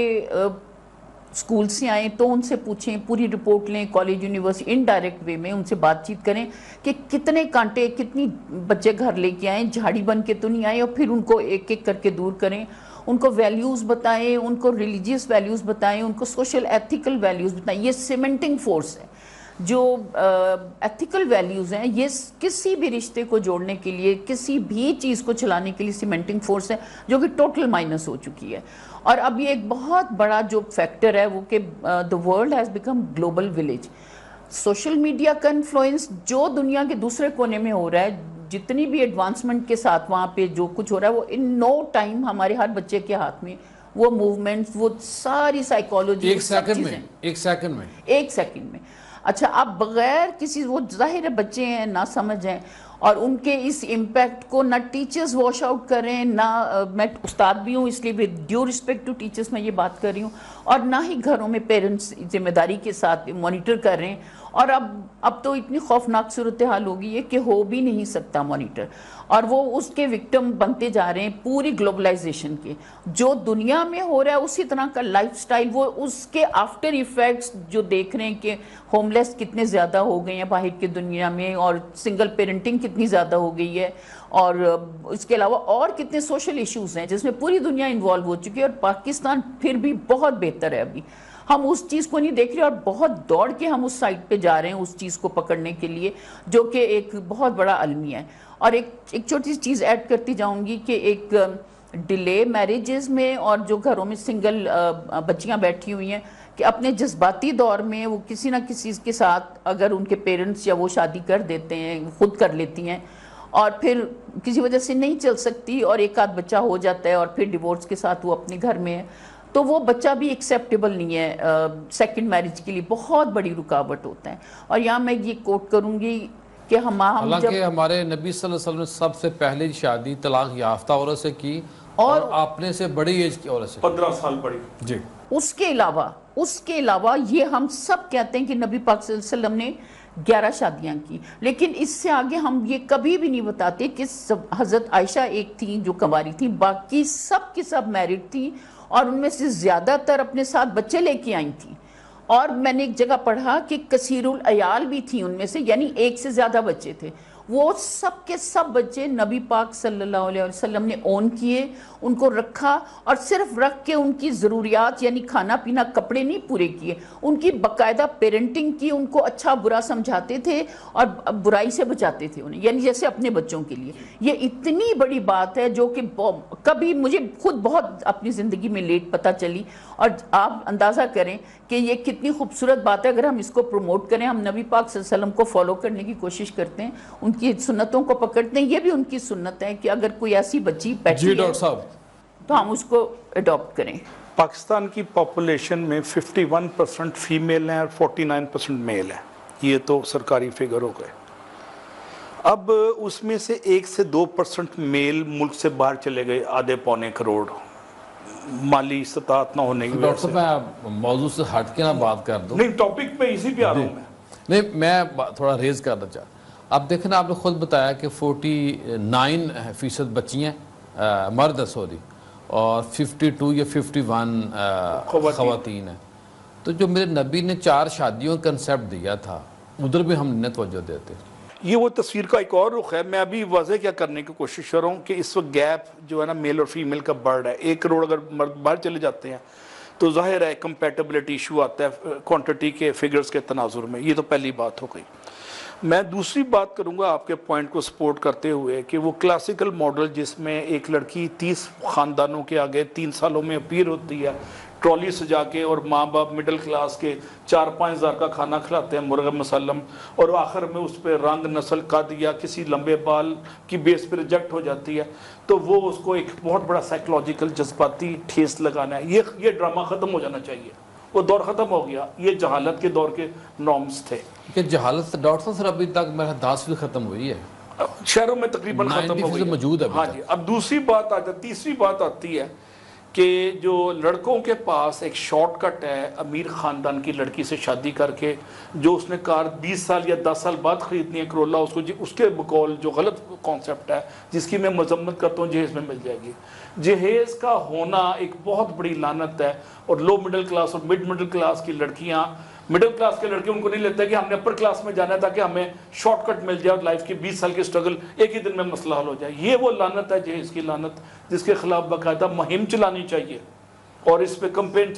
اسکول سے آئیں تو ان سے پوچھیں، پوری رپورٹ لیں، کالج یونیورسٹی انڈائریکٹ وے میں ان سے بات چیت کریں کہ کتنے کانٹے، کتنی بچے گھر لے کے آئیں، جھاڑی بن کے تو نہیں آئے، اور پھر ان کو ایک ایک کر کے دور کریں. ان کو ویلیوز بتائیں، ان کو ریلیجیس ویلیوز بتائیں، ان کو سوشل ایتھیکل ویلیوز بتائیں. یہ سیمنٹنگ فورس ہے. جو ایتھیکل ویلیوز ہیں یہ کسی بھی رشتے کو جوڑنے کے لیے، کسی بھی چیز کو چلانے کے لیے سیمنٹنگ فورس ہے، جو کہ ٹوٹل مائنس ہو چکی ہے. اور اب یہ ایک بہت بڑا جو فیکٹر ہے وہ کہ the world has become global village. Social media کا انفلوئنس جو دنیا کے دوسرے کونے میں ہو رہا ہے، جتنی بھی ایڈوانسمنٹ کے ساتھ وہاں پہ جو کچھ ہو رہا ہے، وہ ان نو ٹائم ہمارے ہر بچے کے ہاتھ میں وہ موومنٹس، وہ ساری سائیکالوجی، ایک سیکنڈ میں. اچھا، آپ بغیر کسی، وہ ظاہر ہے بچے ہیں، نہ سمجھ ہیں، اور ان کے اس امپیکٹ کو نہ ٹیچرز واش آؤٹ کریں، نہ میں استاد بھی ہوں اس لیے with due respect to teachers میں یہ بات کر رہی ہوں، اور نہ ہی گھروں میں پیرنٹس ذمہ داری کے ساتھ مانیٹر کر رہے ہیں. اور اب تو اتنی خوفناک صورتحال ہو گئی ہے کہ ہو بھی نہیں سکتا مانیٹر، اور وہ اس کے وکٹم بنتے جا رہے ہیں پوری گلوبلائزیشن کے. جو دنیا میں ہو رہا ہے اسی طرح کا لائف سٹائل، وہ اس کے آفٹر ایفیکٹس جو دیکھ رہے ہیں کہ ہوم لیس کتنے زیادہ ہو گئے ہیں باہر کی دنیا میں، اور سنگل پیرنٹنگ کتنی زیادہ ہو گئی ہے، اور اس کے علاوہ اور کتنے سوشل ایشوز ہیں جس میں پوری دنیا انوالو ہو چکی ہے. اور پاکستان پھر بھی بہت بہتر ہے. ابھی ہم اس چیز کو نہیں دیکھ رہے، اور بہت دوڑ کے ہم اس سائٹ پہ جا رہے ہیں اس چیز کو پکڑنے کے لیے، جو کہ ایک بہت بڑا المیہ ہے. اور ایک چھوٹی سی چیز ایڈ کرتی جاؤں گی کہ ایک ڈیلے میریجز میں، اور جو گھروں میں سنگل بچیاں بیٹھی ہوئی ہیں، کہ اپنے جذباتی دور میں وہ کسی نہ کسی کے ساتھ اگر ان کے پیرنٹس یا وہ شادی کر دیتے ہیں، خود کر لیتی ہیں، اور پھر کسی وجہ سے نہیں چل سکتی اور ایک آدھ بچہ ہو جاتا ہے، اور پھر ڈیورس کے ساتھ وہ اپنے گھر میں ہے، تو وہ بچہ بھی ایکسیپٹیبل نہیں ہے. سیکنڈ میرج کے لیے بہت بڑی رکاوٹ ہوتا ہے. اور یہاں میں یہ کوٹ کروں گی کہ حالانکہ ہمارے نبی صلی اللہ علیہ وسلم نے سب سے پہلی شادی طلاق یافتہ عورت سے کی، اور اپنے سے بڑی ایج کی عورت سے 15 سال بڑی. جی. اس کے علاوہ یہ ہم سب کہتے ہیں کہ نبی پاک صلی اللہ علیہ وسلم نے 11 شادیاں کی، لیکن اس سے آگے ہم یہ کبھی بھی نہیں بتاتے کہ حضرت عائشہ ایک تھی جو کنواری تھی، باقی سب کی سب میرڈ تھی، اور ان میں سے زیادہ تر اپنے ساتھ بچے لے کے آئی تھیں. اور میں نے ایک جگہ پڑھا کہ کثیر العیال بھی تھیں ان میں سے، یعنی ایک سے زیادہ بچے تھے. وہ سب کے سب بچے نبی پاک صلی اللہ علیہ وسلم نے اون کیے، ان کو رکھا، اور صرف رکھ کے ان کی ضروریات یعنی کھانا پینا کپڑے نہیں پورے کیے، ان کی باقاعدہ پیرنٹنگ کی، ان کو اچھا برا سمجھاتے تھے اور برائی سے بچاتے تھے انہیں، یعنی جیسے اپنے بچوں کے لیے. یہ اتنی بڑی بات ہے جو کہ کبھی مجھے خود بہت اپنی زندگی میں لیٹ پتہ چلی. اور آپ اندازہ کریں کہ یہ کتنی خوبصورت بات ہے اگر ہم اس کو پروموٹ کریں. ہم نبی پاک صلی اللہ علیہ وسلم کو فالو کرنے کی کوشش کرتے ہیں، ان کی سنتوں کو پکڑتے ہیں. یہ بھی ان کی سنت ہے کہ اگر کوئی ایسی بچی بیٹھی ہے تو ہم اس کو اڈاپٹ کریں. پاکستان کی پاپولیشن میں 51% فیمیل ہیں اور 49% میل ہیں. یہ تو سرکاری فگر ہو گئے. اب اس میں سے 1 سے 2% میل ملک سے باہر چلے گئے، آدھے پونے کروڑ، مالی استطاعت نہ ہونے کی وجہ سے. میں موضوع سے ہٹ کے نہ بات کر دوں. نہیں، ٹاپک پہ اسی پہ آ رہا ہوں میں. نہیں، میں تھوڑا ریز کرنا چاہتا. اب دیکھنا، آپ نے خود بتایا کہ 49% بچیاں مرد ہے سوری، اور 52 یا 51 خواتین ہیں. تو جو میرے نبی نے 4 شادیوں کا کنسیپٹ دیا تھا، ادھر بھی ہم نے توجہ دیتے. یہ وہ تصویر کا ایک اور رخ ہے. میں ابھی واضح کیا کرنے کی کوشش کر رہا ہوں کہ اس وقت گیپ جو ہے نا میل اور فیمیل کا بڑھ ہے. 1 کروڑ اگر مرد باہر چلے جاتے ہیں تو ظاہر ہے کمپیٹیبلٹی ایشو آتا ہے کوانٹٹی کے فگرز کے تناظر میں. یہ تو پہلی بات ہو گئی. میں دوسری بات کروں گا آپ کے پوائنٹ کو سپورٹ کرتے ہوئے کہ وہ کلاسیکل ماڈل جس میں ایک لڑکی 30 خاندانوں کے آگے 3 سالوں میں اپیئر ہوتی ہے، ٹرالی سجا کے، اور ماں باپ مڈل کلاس کے 4-5 ہزار کا کھانا کھلاتے ہیں مرغ مسلم، اور آخر میں اس پہ رنگ، نسل، قد یا کسی لمبے بال کی بیس پہ ریجیکٹ ہو جاتی ہے. تو وہ اس کو ایک بہت بڑا سائیکولوجیکل جذباتی ٹھیس لگانا ہے. یہ ڈرامہ ختم ہو جانا چاہیے. وہ دور ختم ہو گیا. یہ جہالت کے دور کے نارمز تھے. کہ جہالت ڈاکٹر صاحب ابھی تک میرا 10 بھی ختم ہوئی ہے. شہروں میں تقریباً ختم ہو 90% گئی موجود ہے ابھی ہاں تک۔ جی. اب دوسری بات تیسری بات آتی ہے کہ جو لڑکوں کے پاس ایک شارٹ کٹ ہے امیر خاندان کی لڑکی سے شادی کر کے، جو اس نے کار 20 سال یا 10 سال بعد خریدنی ہے کرولا، اس کو اس کے بقول جو غلط کانسیپٹ ہے جس کی میں مذمت کرتا ہوں، جہیز میں مل جائے گی. جہیز کا ہونا ایک بہت بڑی لعنت ہے. اور لو مڈل کلاس اور مڈل کلاس کی لڑکیاں، مڈل کلاس کے لڑکے ان کو نہیں لگتا کہ ہم نے اپر کلاس میں جانا ہے تاکہ ہمیں شارٹ کٹ مل جائے اور لائف کی 20 سال کی سٹرگل ایک ہی دن میں مسئلہ حل ہو جائے. یہ وہ لعنت ہے جہیز کی لعنت، جس کے خلاف باقاعدہ مہم چلانی چاہیے اور اس پہ کمپین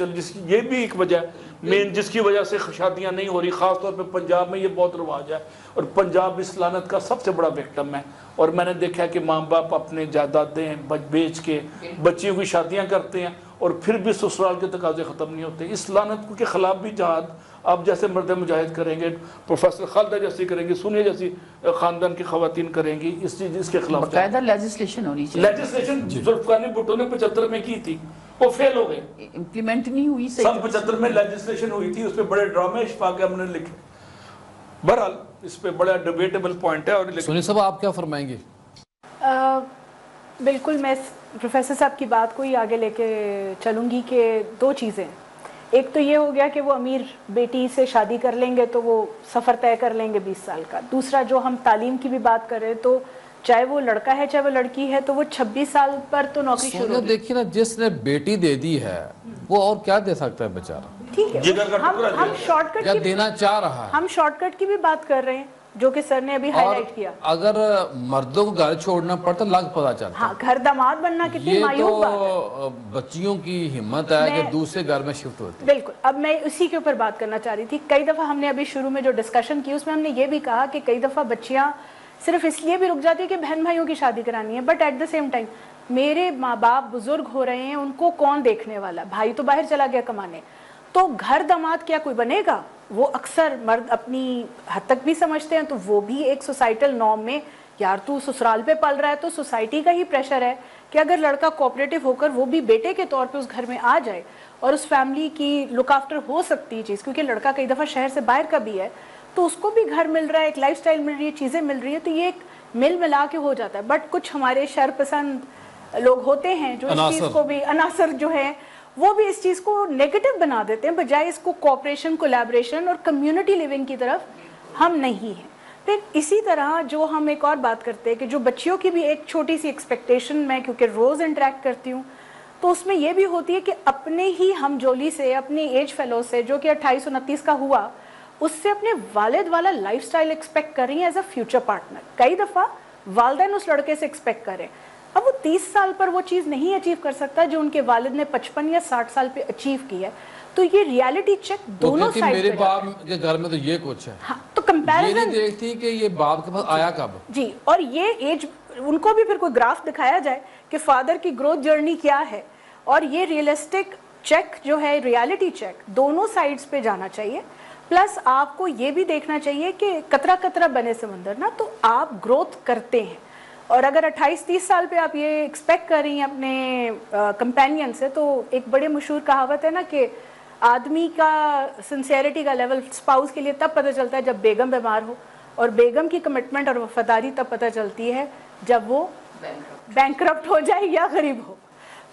یہ بھی ایک وجہ مین جس کی وجہ سے شادیاں نہیں ہو رہی. خاص طور پہ پنجاب میں یہ بہت رواج ہے اور پنجاب اس لعنت کا سب سے بڑا وکٹم ہے. اور میں نے دیکھا ہے کہ ماں باپ اپنے جائیدادیں بیچ کے بچیوں کی شادیاں کرتے ہیں اور پھر بھی سسرال کے تقاضے ختم نہیں ہوتے. اس لعنت کے خلاف بھی جہاد آپ جیسے مرد مجاہد کریں گے، پروفیسر خالدہ جیسی کریں گی، سونیا جیسی خاندان کی خواتین کریں گی. اس کے خلاف باقاعدہ لیجسلیشن ہونی چاہیے. لیجسلیشن ذوالفقار بھٹو نے 75 میں کی تھی، وہ فیل ہو گئی. امپلیمنٹ نہیں ہوئی صحیح. سن 75 میں لیجسلیشن ہوئی تھی، اس پہ بڑے ڈرامے اشفاق ہم نے لکھے. بہرحال اس پہ بڑا ڈیبیٹیبل پوائنٹ ہے. اور سونی صاحب آپ کیا فرمائیں گے؟ بالکل میں پروفیسر صاحب کی بات کو ہی آگے لے کے چلوں گی کہ دو چیزیں. ایک تو یہ ہو گیا کہ وہ امیر بیٹی سے شادی کر لیں گے تو وہ سفر طے کر لیں گے 20 سال کا. دوسرا جو ہم تعلیم کی بھی بات کر رہے ہیں تو چاہے وہ لڑکا ہے چاہے وہ لڑکی ہے تو وہ 26 سال پر تو نوکری شروع ہوگی. دیکھیے نا، جس نے بیٹی دے دی ہے وہ اور کیا دے سکتا ہے بیچارہ. ٹھیک ہے، ہم شارٹ کٹ کیا دینا چاہ رہا ہے. ہم شارٹ کٹ کی بھی بات کر رہے ہیں جو کہ سر نے ابھی ہائی لائٹ کیا. اگر مردوں کو گھر چھوڑنا پڑتا لگ پتا چلتا. ہاں، گھر داماد بننا کتنی یہ مایوب بات ہے. تو بچیوں کی ہمت ہے کہ دوسرے گھر میں شفٹ ہوتی. بالکل. اب میں اسی کے اوپر بات کرنا چاہ رہی تھی. کئی دفعہ ہم نے ابھی شروع میں جو ڈسکشن کی اس میں ہم نے یہ بھی کہا کہ کئی دفعہ بچیاں صرف اس لیے بھی رک جاتی ہے کہ بہن بھائیوں کی شادی کرانی ہے، but at the same time میرے ماں باپ بزرگ ہو رہے ہیں، ان کو کون دیکھنے والا؟ بھائی تو باہر چلا گیا کمانے، تو گھر داماد کیا کوئی بنے گا؟ وہ اکثر مرد اپنی حد تک بھی سمجھتے ہیں. تو وہ بھی ایک سوسائٹل نارم میں، یار تو سسرال پہ پل رہا ہے تو سوسائٹی کا ہی پریشر ہے کہ اگر لڑکا کوآپریٹو ہو کر وہ بھی بیٹے کے طور پہ اس گھر میں آ جائے اور اس فیملی کی لک آفٹر ہو سکتی ہے چیز، کیونکہ لڑکا کئی دفعہ شہر سے باہر کا بھی ہے تو اس کو بھی گھر مل رہا ہے، ایک لائف سٹائل مل رہی ہے، چیزیں مل رہی ہیں، تو یہ ایک مل ملا کے ہو جاتا ہے. بٹ کچھ ہمارے شر پسند لوگ ہوتے ہیں جو اس چیز کو بھی عناصر جو ہیں وہ بھی اس چیز کو نیگیٹو بنا دیتے ہیں، بجائے اس کو کوآپریشن، کولیبریشن اور کمیونٹی لیونگ کی طرف ہم نہیں ہیں. پھر اسی طرح جو ہم ایک اور بات کرتے ہیں کہ جو بچیوں کی بھی ایک چھوٹی سی ایکسپیکٹیشن، میں کیونکہ روز انٹریکٹ کرتی ہوں تو اس میں یہ بھی ہوتی ہے کہ اپنے ہی ہم جولی سے، اپنے ایج فیلو سے جو کہ 28-29 کا ہوا، اس سے اپنے والد والا لائف سٹائل ایکسپیکٹ کر رہی ہیں ایز اے فیوچر پارٹنر. کئی دفعہ والدین اس لڑکے سے ایکسپیکٹ کریں. اب وہ 30 سال پر وہ چیز نہیں اچیو کر سکتا جو ان کے والد نے 55 یا 60 سال پہ اچیو کی ہے. تو یہ ریالٹی چیک دونوں سائڈ میرے باپ کے گھر میں تو یہ کچھ ہے. ہاں، تو کمپیریزن یہ نہیں دیکھتی کہ یہ باپ کے پاس آیا کب. جی، اور یہ ایج ان کو بھی پھر کوئی گراف دکھایا جائے کہ فادر کی گروتھ جرنی کیا ہے، اور یہ ریئلسٹک چیک جو ہے، ریالٹی چیک دونوں سائڈز پہ جانا چاہیے. پلس آپ کو یہ بھی دیکھنا چاہیے کہ قطرہ قطرہ بنے سمندر نا، تو آپ گروتھ کرتے ہیں. اور اگر 28-30 سال پہ آپ یہ ایکسپیکٹ کر رہی ہیں اپنے کمپینین سے، تو ایک بڑے مشہور کہاوت ہے نا کہ آدمی کا سنسیئرٹی کا لیول اسپاؤس کے لیے تب پتہ چلتا ہے جب بیگم بیمار ہو، اور بیگم کی کمٹمنٹ اور وفاداری تب پتہ چلتی ہے جب وہ بینکرپٹ ہو جائے یا غریب ہو.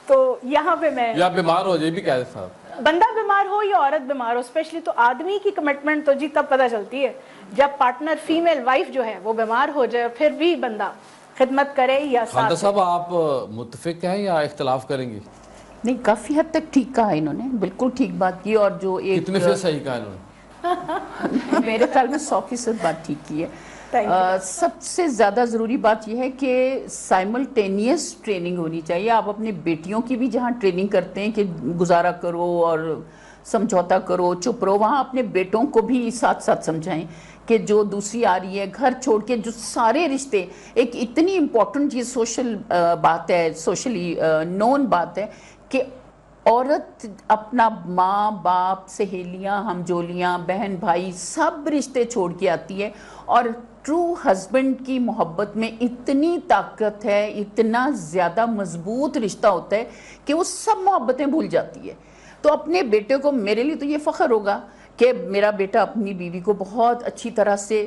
تو یہاں پہ میں یا بیمار ہو جائے بھی کہہ دیتا ہوں، بندہ بیمار ہو یا عورت بیمار ہو، اسپیشلی تو آدمی کی کمٹمنٹ تو جی تب پتہ چلتی ہے جب پارٹنر فیمیل وائف جو ہے وہ بیمار ہو جائے، اور پھر بھی بندہ خدمت کرے یا ساتھ. خالدہ صاحب آپ متفق ہیں یا اختلاف کریں گے؟ نہیں، کافی حد تک ٹھیک کہا انہوں نے، بالکل ٹھیک بات کی. اور جو ایک کتنے فیصد صحیح کہا انہوں نے؟ میرے خیال میں 100% بات ٹھیک کی ہے. سب سے زیادہ ضروری بات یہ ہے کہ سائملٹینیس ٹریننگ ہونی چاہیے. آپ اپنے بیٹیوں کی بھی جہاں ٹریننگ کرتے ہیں کہ گزارا کرو اور سمجھوتا کرو، چپ رہو، وہاں اپنے بیٹوں کو بھی ساتھ ساتھ سمجھائیں کہ جو دوسری آ رہی ہے گھر چھوڑ کے، جو سارے رشتے، ایک اتنی امپورٹنٹ چیز سوشل بات ہے، سوشلی نون بات ہے کہ عورت اپنا ماں باپ، سہیلیاں، ہمجولیاں، بہن بھائی، سب رشتے چھوڑ کے آتی ہے. اور ٹرو ہسبینڈ کی محبت میں اتنی طاقت ہے، اتنا زیادہ مضبوط رشتہ ہوتا ہے کہ وہ سب محبتیں بھول جاتی ہے. تو اپنے بیٹے کو، میرے لیے تو یہ فخر ہوگا کہ میرا بیٹا اپنی بیوی کو بہت اچھی طرح سے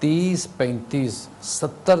30, 35, 70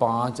5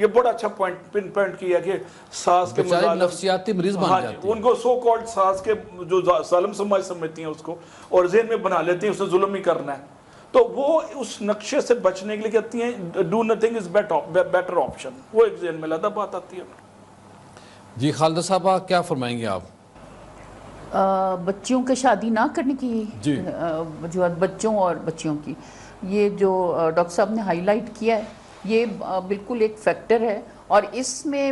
یہ بڑا اچھا پن پوائنٹ کیا کہ ساس کے بیچارے نفسیاتی مریض بن ہاں جاتی ہیں. ان کو سو کالڈ ساس کے جو ظالم سماج سمجھتی ہیں اس کو اور ذہن میں بنا لیتی ہیں اسے ظلم ہی کرنا ہے, تو وہ اس نقشے سے بچنے کے لیے کہتی ہیں do nothing is better option, وہ ایک ذہن میں لادہ بات آتی ہے. جی خالدہ صاحبہ کیا فرمائیں گے آپ؟ بچیوں کے شادی نہ کرنے کی جی وجوہات, بچوں اور بچیوں کی, یہ جو ڈاکٹر صاحب نے ہائی لائٹ کیا ہے یہ بالکل ایک فیکٹر ہے, اور اس میں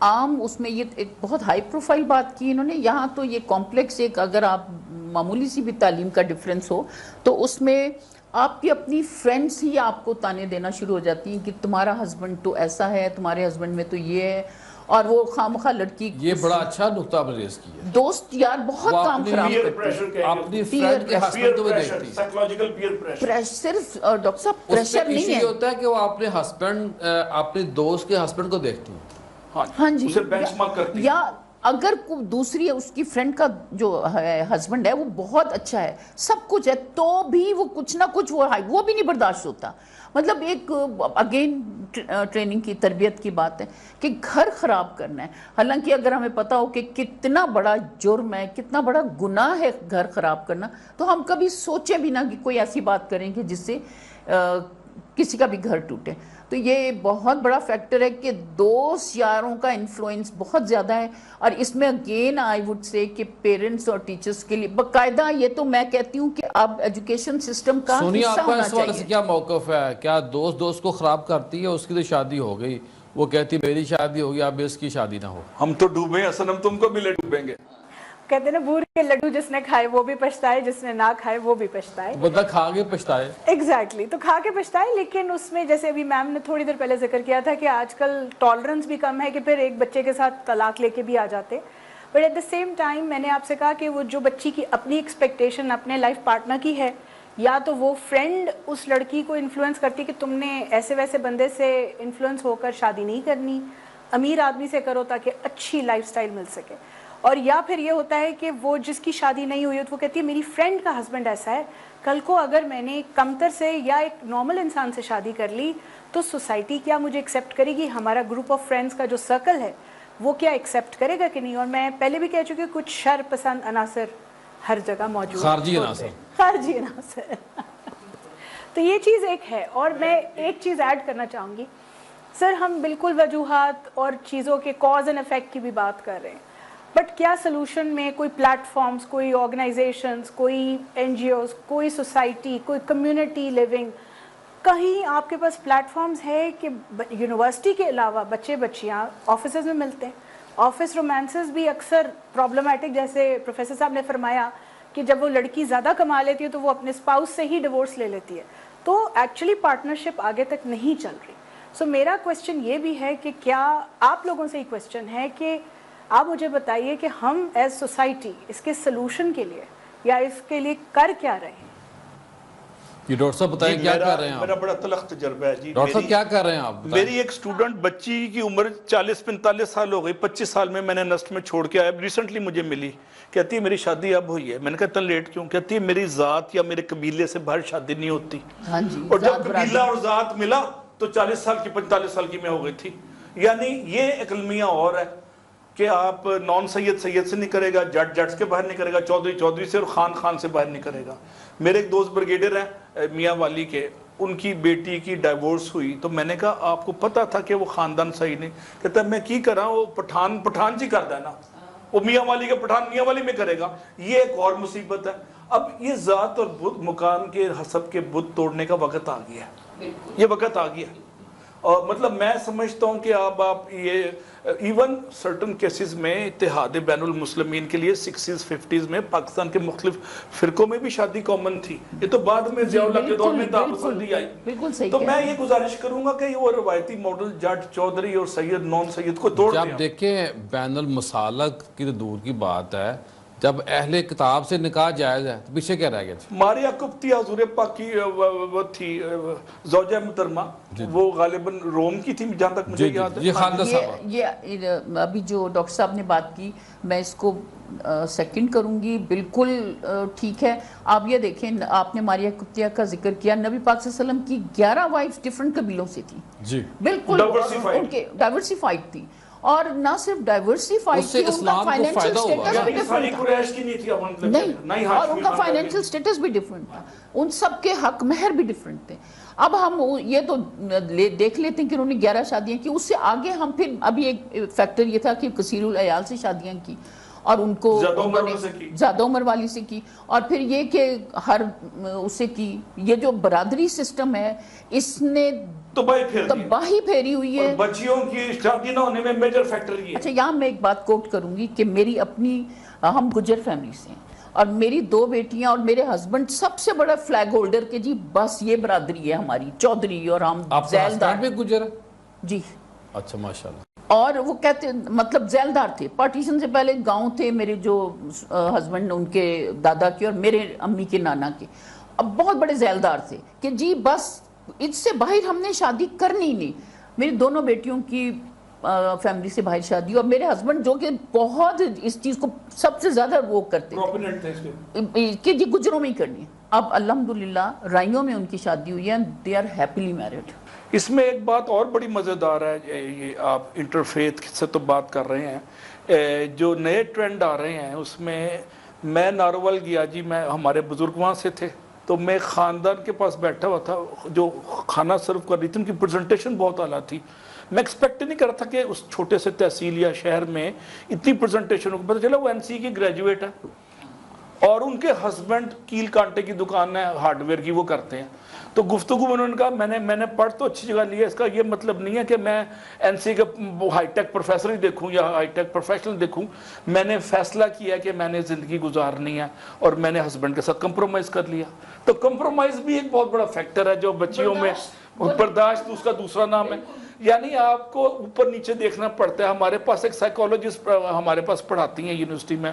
عام اس میں یہ ایک بہت ہائی پروفائل بات کی انہوں نے. یہاں تو یہ کمپلیکس ایک, اگر آپ معمولی سی بھی تعلیم کا ڈفرینس ہو تو اس میں آپ کی اپنی فرینڈس ہی آپ کو تانے دینا شروع ہو جاتی ہیں کہ تمہارا ہسبینڈ تو ایسا ہے, تمہارے ہسبینڈ میں تو یہ ہے, اور وہ خامخواہ لڑکی, یہ بڑا اچھا نقطہ آپ نے ریز کیا ہے. دوست یار بہت کام خراب کرتے ہیں. اپنی فرینڈ کے ہسبینڈ کو بھی دیکھتی ہے. سائیکولوجیکل پیئر پریشر صرف ڈاکٹر صاحب پریشر نہیں ہے, یہ ہوتا ہے کہ وہ اپنے ہسبینڈ, اپنے دوست کے ہسبینڈ کو دیکھتی ہیں. ہاں جی, اسے بینچ مارک کرتی ہے. یا اگر کوئی دوسری اس کی فرینڈ کا جو ہسبینڈ ہے وہ بہت اچھا ہے, سب کچھ ہے, تو بھی وہ کچھ نہ کچھ وہ بھی نہیں برداشت ہوتا. مطلب ایک اگین ٹریننگ کی, تربیت کی بات ہے کہ گھر خراب کرنا ہے. حالانکہ اگر ہمیں پتہ ہو کہ کتنا بڑا جرم ہے, کتنا بڑا گناہ ہے گھر خراب کرنا, تو ہم کبھی سوچیں بھی نہ کہ کوئی ایسی بات کریں کہ جس سے کسی کا بھی گھر ٹوٹے. تو یہ بہت بڑا فیکٹر ہے کہ دوست یاروں کا انفلوئنس بہت زیادہ ہے, اور اس میں اگین آئی وڈ سے کہ پیرنٹس اور ٹیچرز کے لیے باقاعدہ, یہ تو میں کہتی ہوں کہ اب ایجوکیشن سسٹم کا سونیا حصہ آپ کا ہونا اس حوالے سے چاہیے. کیا موقف ہے؟ کیا دوست کو خراب کرتی ہے؟ اس کی تو شادی ہو گئی, وہ کہتی میری شادی ہوگی اب اس کی شادی نہ ہو. ہم تو ڈوبے ہیں اصل, ہم تم کو بھی لے ڈوبیں گے. کہتے ہیں نا بور کے لڈو جس نے کھائے وہ بھی پچھتائے, جس نے نہ کھائے وہ بھی پچھتائے. بندہ کھا کے پچھتائے. ایگزیکٹلی, تو کھا کے پچھتائے. لیکن اس میں جیسے ابھی میم نے تھوڑی دیر پہلے ذکر کیا تھا کہ آج کل ٹالرنس بھی کم ہے کہ پھر ایک بچے کے ساتھ طلاق لے کے بھی آ جاتے. But at the same time میں نے آپ سے کہا کہ وہ جو بچی کی اپنی ایکسپیکٹیشن اپنے لائف پارٹنر کی ہے, یا تو وہ فرینڈ اس لڑکی کو انفلوئنس کرتی کہ تم نے ایسے ویسے بندے سے انفلوئنس ہو کر شادی نہیں کرنی, امیر آدمی سے کرو تاکہ اچھی لائف سٹائل مل سکے. اور یا پھر یہ ہوتا ہے کہ وہ جس کی شادی نہیں ہوئی تو وہ کہتی ہے میری فرینڈ کا ہسبینڈ ایسا ہے, کل کو اگر میں نے کمتر سے یا ایک نارمل انسان سے شادی کر لی تو سوسائٹی کیا مجھے ایکسیپٹ کرے گی, ہمارا گروپ آف فرینڈس کا جو سرکل ہے وہ کیا ایکسیپٹ کرے گا کہ نہیں. اور میں پہلے بھی کہہ چکی ہوں کچھ شر پسند عناصر ہر جگہ موجود, خارجی عناصر تو یہ چیز ایک ہے. اور میں ایک چیز ایڈ کرنا چاہوں گی سر, ہم بالکل وجوہات اور چیزوں کے کاز اینڈ افیکٹ کی بھی بات کر رہے ہیں, بٹ کیا سلوشن میں کوئی پلیٹ فارمز, کوئی آرگنائزیشنز, کوئی این جی اوز, کوئی سوسائٹی, کوئی کمیونٹی لیونگ, کہیں آپ کے پاس پلیٹ فارمز ہے کہ یونیورسٹی کے علاوہ بچے بچیاں آفیسز میں ملتے ہیں. آفس رومانسز بھی اکثر پرابلمٹک, جیسے پروفیسر صاحب نے فرمایا کہ جب وہ لڑکی زیادہ کما لیتی ہے تو وہ اپنے اسپاؤس سے ہی ڈیورس لے لیتی ہے, تو ایکچولی پارٹنرشپ آگے تک نہیں چل رہی. سو میرا کویشچن یہ بھی ہے کہ کیا آپ لوگوں سے یہ کویشچن ہے کہ آپ مجھے بتائیے کہ ہم ایز سوسائٹی اس کے سلوشن کے لیے یا اس کے لیے کر کیا رہے ہیں؟ یہ ڈاکٹر صاحب بتائیں کیا کر رہے ہیں آپ؟ میرا بڑا تلخ تجربہ ہے جی. ڈاکٹر صاحب کیا کر رہے ہیں آپ؟ میری ایک اسٹوڈنٹ بچی کی عمر 40-45 سال ہو گئی, 25 سال میں نے نسٹ میں چھوڑ کے آیا, ریسنٹلی مجھے ملی, کہتی ہے میری شادی اب ہوئی ہے. میں نے کہا اتنا لیٹ کیوں؟ کہتی ہے میری ذات یا میرے قبیلے سے باہر شادی نہیں ہوتی. ہاں جی, اور جب قبیلہ اور ذات ملا تو 40 سال کی 45 سال کی میں ہو گئی تھی. یعنی یہ ایک المیہ اور ہے کہ آپ نان سید سید سے نہیں کرے گا, جٹ سے باہر نہیں کرے گا, چودھری سے, اور خان سے باہر نہیں کرے گا. میرے ایک دوست بریگیڈر ہیں میاں والی کے, ان کی بیٹی کی ڈائیورس ہوئی, تو میں نے کہا آپ کو پتا تھا کہ وہ خاندان صحیح نہیں؟ کہتا ہے میں کی کراں, وہ پٹھان جی کرتا ہے نا, وہ میاں والی کا پٹھان میاں والی میں کرے گا. یہ ایک اور مصیبت ہے. اب یہ ذات اور مکان کے حسب کے بت توڑنے کا وقت آ گیا ہے, یہ وقت آ گیا. اور مطلب میں سمجھتا ہوں کہ اب آپ یہ ایون سرٹن کیسز میں اتحاد بین المسلمین کے لیے 60s 50s میں پاکستان کے مختلف فرقوں میں بھی شادی کامن تھی. یہ تو بعد میں ضیاء اللہ کے دور میں تعاقبی آئی. تو میں یہ گزارش کروں گا کہ وہ روایتی ماڈل جٹ چودھری اور سید نان سید کو توڑ دیں. جب دیکھیں بین المسالک کی تو دور کی بات ہے, جب اہل کتاب سے نکاح جائز ہے تو پیچھے کیا رہ گیا تھا؟ ماریا قبطی حضور پاک کی وہ تھی زوجہ محترمہ، وہ غالباً روم کی تھی جہاں تک مجھے یاد ہے. یہ خالدہ صاحبہ. یہ ابھی جو ڈاکٹر صاحب نے بات کی میں اس کو سیکنڈ کروں گی، بالکل ٹھیک ہے. آپ یہ دیکھیں، آپ نے ماریا قبطیہ کا ذکر کیا، نبی پاک صلی اللہ علیہ وسلم کی 11 وائفز ڈیفرنٹ قبیلوں سے تھی جی بالکل ان کے ڈائیورسیفائڈ تھی. اور نہ صرف ڈائیورسیفائڈ تھی، ان کا فائنینشیل سٹیٹس بھی ڈیفرنٹ تھا. نہیں، اور ان کا فائنینشیل سٹیٹس بھی ڈیفرنٹ تھا. ان سب کے حق مہر بھی ڈیفرنٹ تھے. اب ہم یہ تو دیکھ لیتے ہیں کہ انہوں نے 11 شادیاں کی. اس سے آگے ہم پھر ابھی ایک فیکٹر یہ تھا کہ کثیر العیال سے شادیاں کی اور ان کو زیادہ عمر والی سے کی، اور پھر یہ کہ ہر اسے کی. یہ جو برادری سسٹم ہے اس نے تباہی پھیری ہوئی ہے. بچیوں کی شادی نہ ہونے میں میجر فیکٹر یہ ہے. اچھا، یہاں میں ایک بات کوٹ کروں گی کہ میری اپنی ہم گجر فیملی سے ہیں اور میری 2 بیٹیاں اور میرے ہسبینڈ سب سے بڑا فلیگ ہولڈر کہ جی بس یہ برادری ہے ہماری چودھری، اور ہم زیلدار بھی گجر ہے. جی اچھا ماشاءاللہ. اور وہ کہتے مطلب زیلدار تھے. پارٹیشن سے پہلے گاؤں تھے میرے جو ہسبینڈ ان کے دادا کے اور میرے امی کے نانا کے، اب بہت بڑے زیلدار تھے کہ جی بس اس سے باہر ہم نے شادی کرنی نہیں. میری دونوں بیٹیوں کی فیملی سے باہر شادی، اور میرے ہسبینڈ جو کہ بہت اس چیز کو سب سے زیادہ وہ کرتے تھے کہ جی گجروں میں ہی کرنی ہے. اب الحمدللہ رائیوں میں ان کی شادی ہوئی ہے، دے آر ہیپیلی میرڈ. اس میں ایک بات اور بڑی مزیدار ہے، یہ آپ انٹرفیتھ سے تو بات کر رہے ہیں، جو نئے ٹرینڈ آ رہے ہیں اس میں ناروول گیا جی، میں ہمارے بزرگ وہاں سے تھے، تو میں خاندان کے پاس بیٹھا ہوا تھا، جو کھانا سرو کر رہی تھی ان کی پریزنٹیشن بہت اعلیٰ تھی. میں ایکسپیکٹ نہیں کر رہا تھا کہ اس چھوٹے سے تحصیل یا شہر میں اتنی پریزنٹیشن ہو. پتہ چلا وہ NC کی گریجویٹ ہے اور ان کے ہسبینڈ کیل کانٹے کی دکان ہے ہارڈ ویئر کی، وہ کرتے ہیں. تو گفتگو میں انہوں نے کہا میں نے پڑھ تو اچھی جگہ لیا، اس کا یہ مطلب نہیں ہے کہ میں NC کا ہائی ٹیک پروفیسر ہی دیکھوں یا ہائی ٹیک پروفیشنل دیکھوں. میں نے فیصلہ کیا کہ میں نے زندگی گزارنی ہے اور میں نے ہسبینڈ کے ساتھ کمپرومائز کر لیا. تو کمپرومائز بھی ایک بہت بڑا فیکٹر ہے جو بچیوں میں، برداشت اس کا دوسرا نام ہے. یعنی آپ کو اوپر نیچے دیکھنا پڑتا ہے. ہمارے پاس ایک سائیکالوجسٹ ہمارے پاس پڑھاتی ہیں یونیورسٹی میں،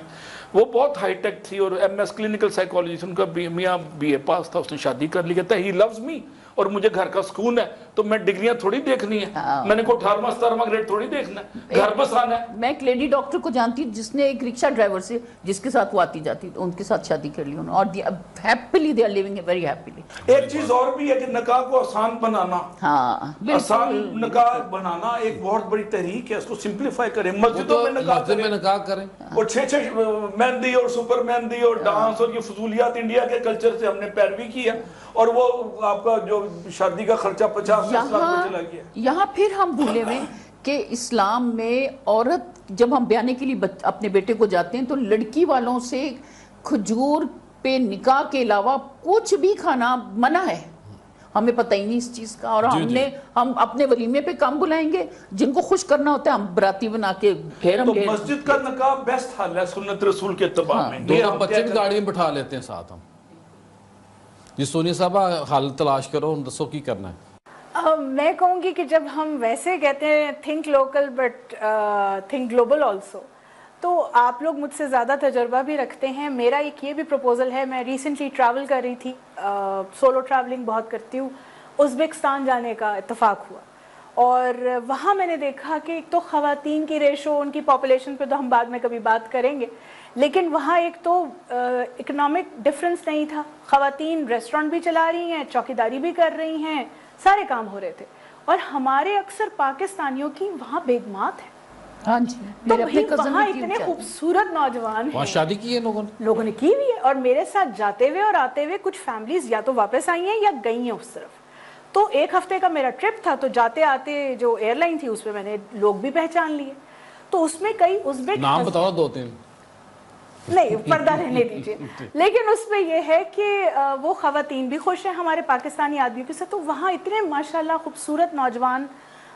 وہ بہت ہائی ٹیک تھی اور MS کلینکل سائیکالوجی، ان کا میاں BA پاس تھا، اس نے شادی کر لی. کہتا ہے ہی لوز می اور مجھے گھر کا سکون ہے، تو میں ڈگریاں تھوڑی دیکھنی ہے، میں نے کوئی 18واں 17واں گریڈ تھوڑی دیکھنا ہے، گھر بس آنا ہے. میں ایک لیڈی ڈاکٹر کو جانتی جس نے ایک رکشہ ڈرائیور سے جس کے ساتھ وہ آتی جاتی ان کے ساتھ شادی کر لی انہوں، اور happily they are living very happily. ایک چیز اور بھی ہے کہ نکاح کو آسان بنانا، آسان نکاح بنانا ایک بہت بڑی تحریک ہے. اس کو سمپلیفائی کریں، مسجدوں میں نکاح کریں اور 6 مہندی اور سپر مہندی اور ڈانس اور یہ فضولیات انڈیا کے کلچر سے ہم نے پیروی کی ہے، اور وہ آپ کا جو شادی کا خرچہ 50 لاکھ میں چلا گیا. یہاں پھر ہم بھولے ہوئے کہ اسلام میں عورت جب ہم بیانے کے لیے اپنے بیٹے کو جاتے ہیں تو لڑکی والوں سے کھجور پہ نکاح کے علاوہ کچھ بھی کھانا منع ہے. ہمیں پتہ ہی نہیں اس چیز کا، اور ہم اپنے ولیمے پہ کم بلائیں گے، جن کو خوش کرنا ہوتا ہے ہم براتی بنا کے پھر ہم. تو مسجد کا نکاح بیسٹ حل ہے سنت رسول کے اتباع میں. 2 بچے کی گاڑی میں بٹھا لیتے ہیں ساتھ ہم. جی سونیا صاحبہ حل تلاش کرو، دسو کی کرنا ہے. میں کہوں گی کہ جب ہم ویسے کہتے ہیں think local but think global also, تو آپ لوگ مجھ سے زیادہ تجربہ بھی رکھتے ہیں. میرا ایک یہ بھی پروپوزل ہے، میں ریسنٹلی ٹریول کر رہی تھی، سولو ٹریولنگ بہت کرتی ہوں، ازبکستان جانے کا اتفاق ہوا، اور وہاں میں نے دیکھا کہ ایک تو خواتین کی ریشو، ان کی پاپولیشن پہ تو ہم بعد میں کبھی بات کریں گے، لیکن وہاں ایک تو اکنامک ڈفرنس نہیں تھا. خواتین ریسٹورنٹ بھی چلا رہی ہیں، چوکیداری بھی کر رہی ہیں، سارے کام ہو رہے تھے، اور ہمارے اکثر پاکستانیوں کی وہاں بیگمات ہیں. ہاں جی، تو وہاں اتنے خوبصورت نوجوان ہیں، شادی کی ہے لوگوں نے کی ہوئی ہے، اور میرے ساتھ جاتے ہوئے اور آتے ہوئے کچھ فیملیز یا تو واپس آئی ہیں یا گئی ہیں اس طرف. تو 1 ہفتے کا میرا ٹرپ تھا، تو جاتے آتے جو ایئر لائن تھی اس پہ میں نے لوگ بھی پہچان لیے. تو اس میں کئی ازبک، نام بتاؤ 2-3 نہیں پردہ رہنے دیجیے، لیکن اس میں یہ ہے کہ وہ خواتین بھی خوش ہیں ہمارے پاکستانی آدمیوں کے ساتھ. تو وہاں اتنے ماشاءاللہ خوبصورت نوجوان،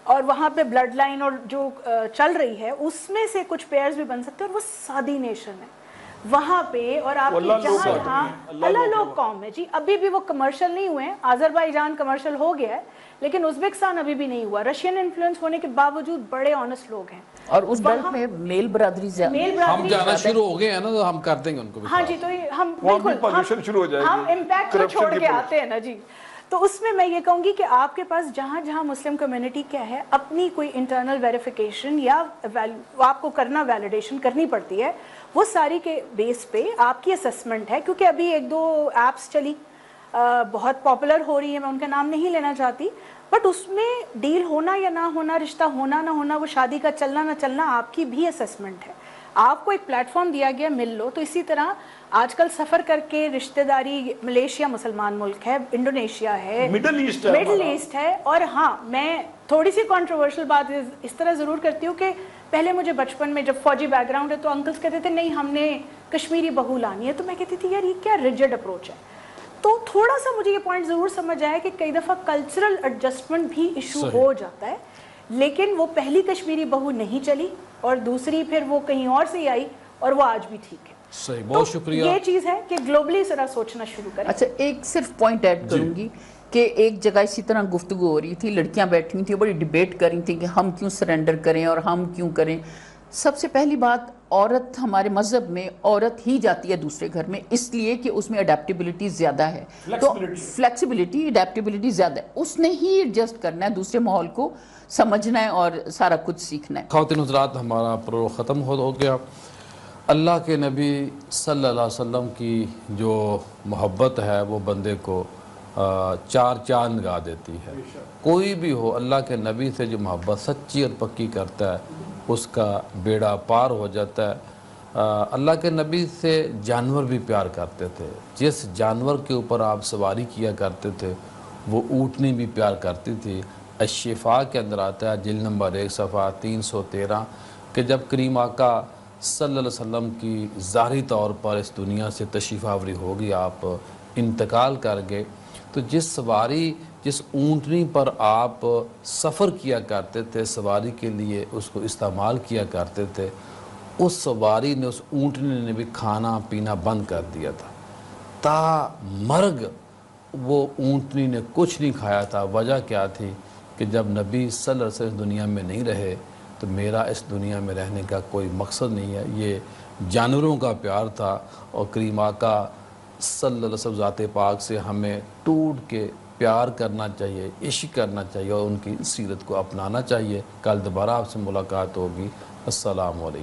اور وہاں پہ بلڈ لائن اور جو چل رہی ہے اس میں سے کچھ پیئرز بھی بن سکتے ہیں، اور وہ سادی نیشن ہے وہاں پہ. اور آپ کی جہاں اللہ لوگ قوم ہے جی، ابھی بھی وہ کمرشل نہیں ہوئے ہیں. آذربائیجان کمرشل ہو گیا ہے، لیکن ازبکستان ابھی بھی نہیں ہوا. رشین انفلوئنس ہونے کے باوجود بڑے آنےسٹ لوگ ہیں, اور اس بیلٹ میں میل برادری زیادہ. ہم جانا شروع ہو گئے ہیں نا تو ہم کر دیں گے ان کو بھی. ہاں جی, تو ہم وہاں بھی بالکل pollution شروع ہو جائے گی, ہم امپیکٹ کو چھوڑ کے آتے ہیں نا جی. تو اس میں یہ کہوں گی کہ آپ کے پاس جہاں جہاں مسلم کمیونٹی کیا ہے اپنی کوئی انٹرنل ویریفیکیشن یا آپ کو کرنا ویلیڈیشن کرنی پڑتی ہے, وہ ساری کے بیس پہ آپ کی اسسمنٹ ہے. کیونکہ ابھی 1-2 ایپس چلی بہت پاپولر ہو رہی ہیں, میں ان کا نام نہیں لینا چاہتی, بٹ اس میں ڈیل ہونا یا نہ ہونا, رشتہ ہونا نہ ہونا, وہ شادی کا چلنا نہ چلنا آپ کی بھی اسسمنٹ ہے. آپ کو ایک پلیٹ فارم دیا گیا, مل لو. تو اسی طرح آج کل سفر کر کے رشتہ داری, ملیشیا مسلمان ملک ہے, انڈونیشیا ہے, مڈل ایسٹ ہے. اور ہاں, میں تھوڑی سی کنٹروورشل بات اس طرح ضرور کرتی ہوں کہ پہلے مجھے بچپن میں جب فوجی بیک گراؤنڈ ہے تو انکلس کہتے تھے نہیں ہم نے کشمیری بہو لانی ہے, تو میں کہتی تھی یار یہ کیا ریجڈ اپروچ ہے. تو تھوڑا سا مجھے یہ پوائنٹ ضرور سمجھ آیا کہ کئی دفعہ کلچرل ایڈجسٹمنٹ بھی ایشو ہو جاتا ہے, لیکن وہ پہلی کشمیری بہو نہیں چلی اور دوسری پھر وہ کہیں اور سے آئی اور وہ آج بھی ٹھیک ہے. صحیح, بہت شکریہ. یہ چیز ہے کہ گلوبلی ذرا سوچنا شروع کریں. اچھا, ایک صرف پوائنٹ ایڈ کروں گی کہ ایک جگہ اسی طرح گفتگو ہو رہی تھی, لڑکیاں بیٹھی تھیں, بڑی ڈیبیٹ کر رہی تھیں کہ ہم کیوں سرنڈر کریں اور ہم کیوں کریں. سب سے پہلی بات, عورت ہمارے مذہب میں عورت ہی جاتی ہے دوسرے گھر میں اس لیے کہ اس میں اڈیپٹیبلٹی زیادہ ہے, تو فلیکسیبلٹی اڈیپٹیبلٹی زیادہ ہے, اس نے ہی ایڈجسٹ کرنا ہے, دوسرے ماحول کو سمجھنا ہے اور سارا کچھ سیکھنا ہے. خواتین حضرات, ہمارا پروگرام ختم ہو گیا. اللہ کے نبی صلی اللہ علیہ وسلم کی جو محبت ہے وہ بندے کو 4 چاند لگا دیتی ہے. کوئی بھی ہو, اللہ کے نبی سے جو محبت سچی اور پکی کرتا ہے اس کا بیڑا پار ہو جاتا ہے. اللہ کے نبی سے جانور بھی پیار کرتے تھے. جس جانور کے اوپر آپ سواری کیا کرتے تھے وہ اونٹنی بھی پیار کرتی تھی. الشفاء کے اندر آتا ہے جلد نمبر 1 صفحہ 313 کہ جب کریم آقا صلی اللہ علیہ وسلم کی ظاہری طور پر اس دنیا سے تشریف آوری ہوگی, آپ انتقال کر گئے, تو جس اونٹنی پر آپ سفر کیا کرتے تھے, سواری کے لیے اس کو استعمال کیا کرتے تھے, اس سواری نے, اس اونٹنی نے بھی کھانا پینا بند کر دیا تھا. تا مرگ وہ اونٹنی نے کچھ نہیں کھایا تھا. وجہ کیا تھی کہ جب نبی صلی اللہ علیہ وسلم دنیا میں نہیں رہے تو میرا اس دنیا میں رہنے کا کوئی مقصد نہیں ہے. یہ جانوروں کا پیار تھا, اور کریم آقا صلی اللہ علیہ وسلم ذات پاک سے ہمیں ٹوٹ کے پیار کرنا چاہیے, عشق کرنا چاہیے اور ان کی سیرت کو اپنانا چاہیے. کل دوبارہ آپ سے ملاقات ہوگی. السلام علیکم.